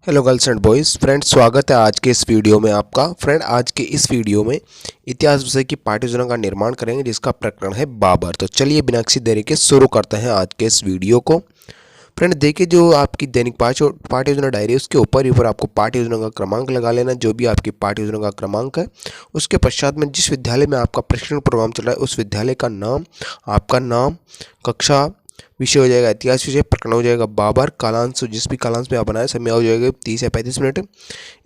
Hello girls and boys friend, स्वागत है आज के इस वीडियो में आपका। फ्रेंड, आज के इस वीडियो में इतिहास विषय की पाठ्य योजना का निर्माण करेंगे जिसका प्रकरण है बाबर। तो चलिए बिना किसी देरी के शुरू करते हैं आज के इस वीडियो को। फ्रेंड देखिए, जो आपकी दैनिक पाठ्य योजना डायरी है उसके ऊपर आपको पाठ्य योजना का क्रमांक लगा लेना। जो भी आपकी पाठ्य योजना का क्रमांक है उसके पश्चात में जिस विद्यालय में आपका प्रशिक्षण प्रोग्राम चल रहा है उस विद्यालय का नाम, आपका नाम, कक्षा, विषय हो जाएगा इतिहास विषय, प्रकरण हो जाएगा बाबर, कालांश जिस भी कालांश में आप बनाए समय हो जाएगा 30 या 35 मिनट।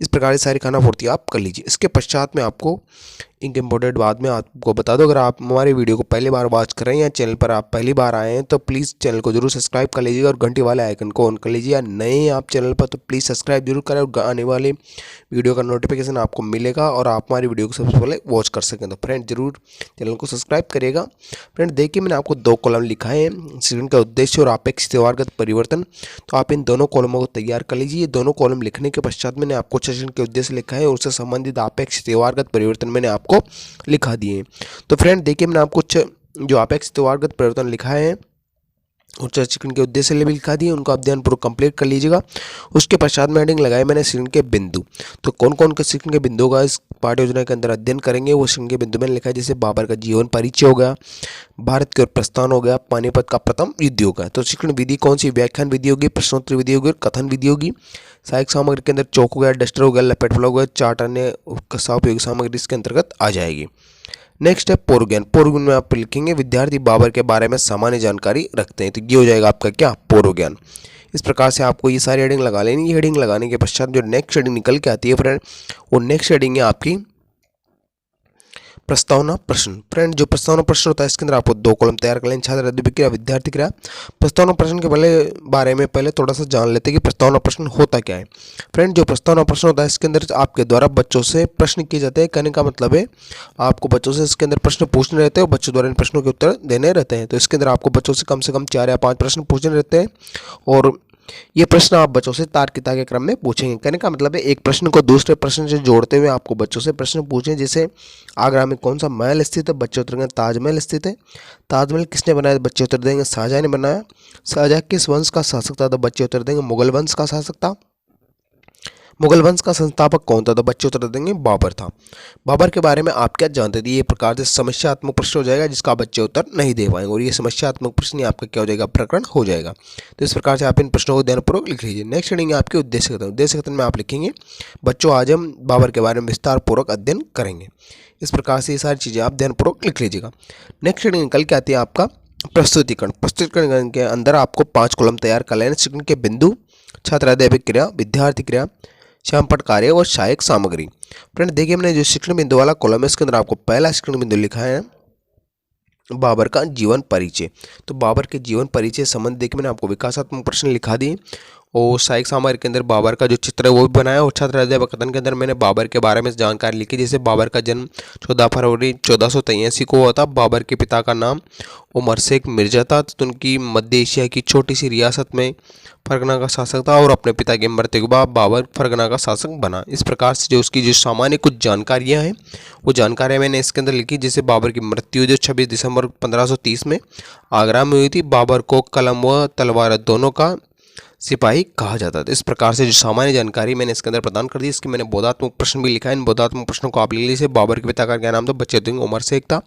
इस प्रकार की सारी खाना पूर्ति आप कर लीजिए। इसके पश्चात में आपको एक इम्पोर्टेंट बात में आपको बता दो, अगर आप हमारे वीडियो को पहली बार वॉच कर रहे हैं या चैनल पर आप पहली बार आए हैं तो प्लीज़ चैनल को जरूर सब्सक्राइब कर लीजिएगा और घंटी वाले आइकन को ऑन कर लीजिए। या नए हैं आप चैनल पर तो प्लीज़ सब्सक्राइब जरूर करें और आने वाले वीडियो का नोटिफिकेशन आपको मिलेगा और आप हमारी वीडियो को सबसे पहले वॉच कर सकें। तो फ्रेंड जरूर चैनल को सब्सक्राइब करिएगा। फ्रेंड देखिए, मैंने आपको 2 कॉलम लिखा है, शिक्षण का उद्देश्य और अपेक्षित व्यवहारगत परिवर्तन। तो आप इन दोनों कॉलमों को तैयार कर लीजिए। ये दोनों कॉलम लिखने के पश्चात मैंने आपको शिक्षण के उद्देश्य लिखा है और उससे संबंधित अपेक्षित व्यवहारगत परिवर्तन मैंने आपको लिखा दिए। तो फ्रेंड देखिए, मैंने आपको जो अपेक्षित व्यवहारगत परिवर्तन लिखा है उच्च शिक्षण के उद्देश्य लिए भी लिखा दिए, उनको आप ध्यानपूर्वक कंप्लीट कर लीजिएगा। उसके पश्चात में हेडिंग लगाए मैंने शिक्षण के बिंदु। तो कौन कौन के शिक्षण के बिंदु का इस पाठ्य योजना के अंदर अध्ययन करेंगे वो शिक्षण के बिंदु मैंने लिखा है। जैसे बाबर का जीवन परिचय हो गया, भारत की ओर प्रस्थान हो गया, पानीपत का प्रथम युद्ध हो गया। तो शिक्षण विधि कौन सी, व्याख्यान विधि होगी, प्रश्नोत्तर विधि होगी और कथन विधि होगी। सहायक सामग्री के अंदर चौक हो गया, डस्टर हो गया, लपेट फल हो गया, चार्ट अन्य उपयोगी सामग्री इसके अंतर्गत आ जाएगी। नेक्स्ट है पूर्व ज्ञान। पूर्व ज्ञान में आप लिखेंगे विद्यार्थी बाबर के बारे में सामान्य जानकारी रखते हैं। तो ये हो जाएगा आपका क्या, पूर्व ज्ञान। इस प्रकार से आपको ये सारी हेडिंग लगा लेनी। ये हेडिंग लगाने के पश्चात जो नेक्स्ट हेडिंग निकल के आती है फ्रेंड, वो नेक्स्ट हेडिंग है आपकी प्रस्तावना प्रश्न। फ्रेंड जो प्रस्तावना प्रश्न होता है इसके अंदर आपको 2 कॉलम तैयार कर लें, छात्र अभिक्रिया विद्यार्थी क्रिया। प्रस्तावना प्रश्न के बारे में पहले थोड़ा सा जान लेते हैं कि प्रस्तावना प्रश्न होता क्या है। फ्रेंड जो प्रस्तावना प्रश्न होता है इसके अंदर आपके द्वारा बच्चों से प्रश्न किए जाते हैं। कहने का मतलब है आपको बच्चों से इसके अंदर प्रश्न पूछने रहते हैं और बच्चों द्वारा इन प्रश्नों के उत्तर देने रहते हैं। तो इसके अंदर आपको बच्चों से कम 4 या 5 प्रश्न पूछने रहते हैं और ये प्रश्न आप बच्चों से तार्किकता के क्रम में पूछेंगे। कहने का मतलब है एक प्रश्न को दूसरे प्रश्न से जोड़ते हुए आपको बच्चों से प्रश्न पूछें। जैसे आगरा में कौन सा महल स्थित है, बच्चे उत्तर देंगे ताजमहल स्थित है। ताजमहल किसने बनाया, बच्चे उत्तर देंगे शाहजहां ने बनाया। शाहजहां किस वंश का शासक था, तो बच्चे उत्तर देंगे मुगल वंश का शासक था। मुगल वंश का संस्थापक कौन था, तो बच्चे उत्तर देंगे बाबर था। बाबर के बारे में आप क्या जानते थे, ये प्रकार से समस्यात्मक प्रश्न हो जाएगा जिसका बच्चे उत्तर नहीं दे पाएंगे और ये समस्यात्मक प्रश्न आपका क्या हो जाएगा, प्रकरण हो जाएगा। तो इस प्रकार से आप इन प्रश्नों को ध्यानपूर्वक लिख लीजिए। नेक्स्ट हेडिंग है आपके उद्देश्य कथन। उद्देश्य कथन में आप लिखेंगे बच्चों आज हम बाबर के बारे में विस्तार पूर्वक अध्ययन करेंगे। इस प्रकार से ये सारी चीज़ें आप ध्यानपूर्वक लिख लीजिएगा। नेक्स्ट हेडिंग निकल के आती है आपका प्रस्तुतिकरण। प्रस्तुतिकरण के अंदर आपको 5 कॉलम तैयार कर लेना। शिक्षण के बिंदु, छात्र अभिक्रिया, विद्यार्थी क्रिया, श्यामपट कार्य और सहायक सामग्री। फ्रेंड देखिए, मैंने जो शिक्षण बिंदु वाला कॉलम है इसके अंदर आपको पहला शिक्षण बिंदु लिखा है बाबर का जीवन परिचय। तो बाबर के जीवन परिचय संबंध देखिए मैंने आपको विकासात्मक प्रश्न लिखा दिए और सहायक सामग्री के अंदर बाबर का जो चित्र है वो भी बनाया और छात्र हृदय कथन के अंदर मैंने बाबर के बारे में जानकारी लिखी। जैसे बाबर का जन्म 14 फरवरी 1483 को हुआ था। बाबर के पिता का नाम उमर शेख मिर्जा था। तो उनकी मध्य एशिया की छोटी सी रियासत में फरगना का शासक था और अपने पिता की मृत्यु के बाद बाबर फरगना का शासक बना। इस प्रकार से जो उसकी जो सामान्य कुछ जानकारियां हैं वो जानकारियां मैंने इसके अंदर लिखी। जैसे बाबर की मृत्यु जो 26 दिसंबर 1530 में आगरा में हुई थी। बाबर को कलम व तलवार दोनों का सिपाही कहा जाता था। इस प्रकार से जो सामान्य जानकारी मैंने इसके अंदर प्रदान कर दी। इसके मैंने बोधात्मक प्रश्न भी लिखा है। इन बोधात्मक प्रश्नों को आप ले लीजिए। बाबर के पिता का क्या नाम था, बच्चे देंगे उमर शेख था।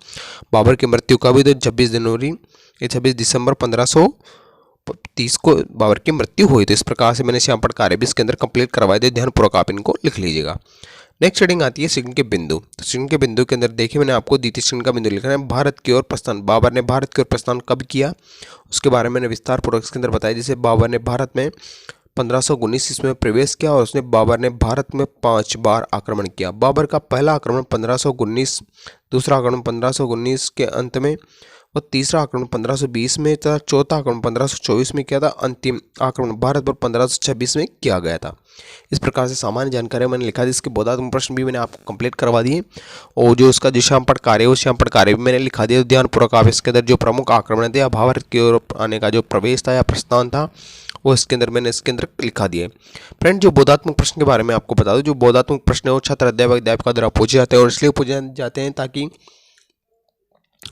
बाबर की मृत्यु का भी तो 26 दिसंबर 1530 को बाबर की मृत्यु हुई। तो इस प्रकार से मैंने श्यामपट कार्य भी इसके अंदर कंप्लीट करवाए थे। ध्यानपूर्वक आप इनको लिख लीजिएगा। नेक्स्ट हेडिंग आती है शिक्षण के बिंदु। तो शिक्षण के बिंदु के अंदर देखिए मैंने आपको द्वितीय शिक्षण का बिंदु लिखा है भारत की ओर प्रस्थान। बाबर ने भारत की ओर प्रस्थान कब किया उसके बारे में मैंने विस्तार पूर्वक इसके अंदर बताया। जैसे बाबर ने भारत में 1519 ईस्वी में प्रवेश किया और उसने बाबर ने भारत में 5 बार आक्रमण किया। बाबर का पहला आक्रमण 1519, दूसरा आक्रमण 1519 के अंत में और तीसरा आक्रमण 1520 में तथा चौथा आक्रमण 1524 में किया था। अंतिम आक्रमण भारत पर 1526 में किया गया था। इस प्रकार से सामान्य जानकारी मैंने लिखा थी। इसके बोधात्मक प्रश्न भी मैंने आपको कंप्लीट करवा दिए और जो उसका जो श्यामपट कार्य है वो श्यामपट कार्य भी मैंने लिखा दिया। ध्यानपूर्वक आप इसके अंदर जो प्रमुख आक्रमण थे या भारत की ओर आने का जो प्रवेश था या प्रस्थान था वो इसके अंदर मैंने इसके अंदर लिखा दिया। फ्रेंड जो बोधात्मक प्रश्न के बारे में आपको बता दूं, जो बोधात्मक प्रश्न है वो छात्र अध्यापक द्वारा पूछे जाते हैं और इसलिए पूछे जाते हैं ताकि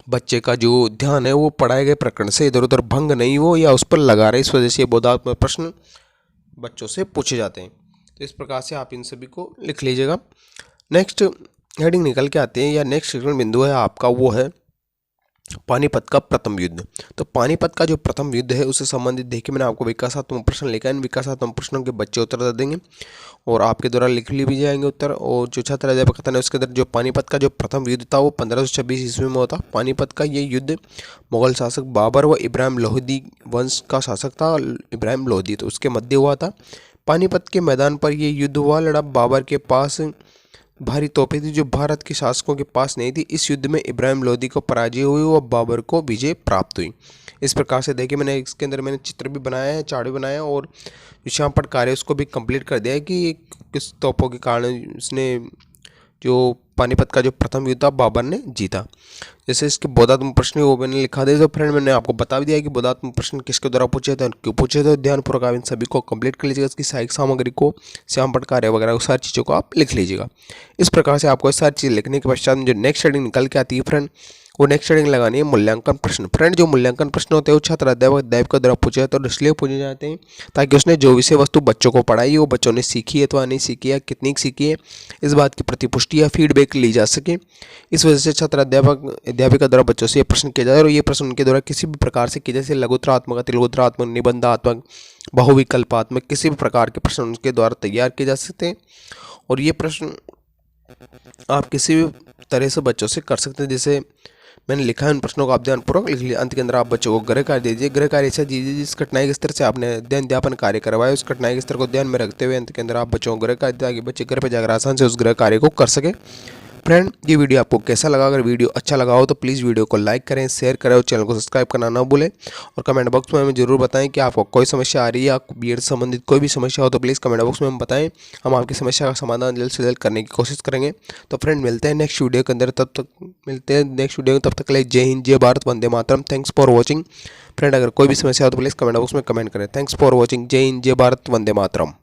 बच्चे का जो ध्यान है वो पढ़ाए गए प्रकरण से इधर उधर भंग नहीं हो या उस पर लगा रहे। इस वजह से ये बोधात्मक प्रश्न बच्चों से पूछे जाते हैं। तो इस प्रकार से आप इन सभी को लिख लीजिएगा। नेक्स्ट हेडिंग निकल के आते हैं या नेक्स्ट सेकंड बिंदु है आपका, वो है पानीपत का प्रथम युद्ध। तो पानीपत का जो प्रथम युद्ध है उससे संबंधित देखिए मैंने आपको विकासात्मक प्रश्न लिखा है। इन विकासात्मक प्रश्नों के बच्चे उत्तर दे देंगे और आपके द्वारा लिख लिए भी जाएंगे उत्तर। और जो छात्र अध्यापक कथन है उसके अंदर जो पानीपत का जो प्रथम युद्ध था वो 1526 ईस्वी में होता। पानीपत का ये युद्ध मुगल शासक बाबर व इब्राहिम लोदी वंश का शासक था, इब्राहिम लोदी, तो उसके मध्य हुआ था। पानीपत के मैदान पर यह युद्ध हुआ। लड़ा बाबर के पास भारी तोपें थी जो भारत के शासकों के पास नहीं थी। इस युद्ध में इब्राहिम लोदी को पराजय हुई व बाबर को विजय प्राप्त हुई। इस प्रकार से देखिए मैंने इसके अंदर मैंने चित्र भी बनाया है, चार्ट भी बनाया है और विषांपट कार्य उसको भी कंप्लीट कर दिया है कि किस तोपों के कारण उसने जो पानीपत का जो प्रथम युद्ध था बाबर ने जीता। जैसे इसके बोधात्मक प्रश्न वो मैंने लिखा दिया। तो फ्रेंड मैंने आपको बता भी दिया कि बोधात्मक प्रश्न किसके द्वारा पूछे थे और क्यों पूछे थे। ध्यानपूर्वक आप इन सभी को कंप्लीट कर लीजिएगा। इसकी सहायक सामग्री को, श्यामपट कार्य वगैरह सारी चीज़ों को आप लिख लीजिएगा। इस प्रकार से आपको सारी चीज़ लिखने के पश्चात जो नेक्स्ट हेडिंग निकल के आती है फ्रेंड, वो नेक्स्ट हेडिंग लगानी है मूल्यांकन प्रश्न। फ्रेंड जो मूल्यांकन प्रश्न होते हैं वो छात्र अध्यापक के द्वारा पूछे जाते हैं और इसलिए पूछे जाते हैं ताकि उसने जो विषय वस्तु बच्चों को पढ़ाई है वो बच्चों ने सीखी है अथवा नहीं सीखी है, कितनी सीखी है, इस बात की प्रतिपुष्टि या फीडबैक ली जा सके। इस वजह से छात्र अध्यापिका द्वारा बच्चों से ये प्रश्न किया जाता है और ये प्रश्न उनके द्वारा किसी भी प्रकार से किए जैसे लघुत्रात्मक, अतिलघुत्रात्मक, निबंधात्मक, बहुविकल्पात्मक किसी भी प्रकार के प्रश्न उनके द्वारा तैयार किए जा सकते हैं। और ये प्रश्न आप किसी भी तरह से बच्चों से कर सकते हैं। जैसे मैंने लिखा है उन प्रश्नों को आप ध्यानपूर्वक लिख लीजिए। अंत के अंदर आप बच्चों को गृह कार्य दीजिए। गृह कार्य ऐसा दीजिए जिस कठिनाई के स्तर से आपने अध्ययन कार्य करवाया उस कठिनाई के स्तर को ध्यान में रखते हुए अंत के अंदर आप बच्चों को गृह कार्य ताकि बच्चे घर पर जाकर आसान से उस गृह कार्य को कर सके। फ्रेंड ये वीडियो आपको कैसा लगा? अगर वीडियो अच्छा लगा हो तो प्लीज़ वीडियो को लाइक करें, शेयर करें और चैनल को सब्सक्राइब करना ना भूलें। और कमेंट बॉक्स में हमें जरूर बताएं कि आपको कोई समस्या आ रही है या बीएड से संबंधित कोई भी समस्या हो तो प्लीज़ कमेंट बॉक्स में हम बताएं। हम आपकी समस्या का समाधान जल्द से जल्द करने की कोशिश करेंगे। तो फ्रेंड मिलते हैं नेक्स्ट वीडियो के अंदर, तब तक के लिए जय हिंद, जय भारत, वंदे मातरम। Thanks for watching. फ्रेंड अगर कोई भी समस्या हो तो प्लीज़ कमेंट बॉक्स में कमेंट करें। Thanks for watching. जय हिंद, जय भारत, वंदे मातरम।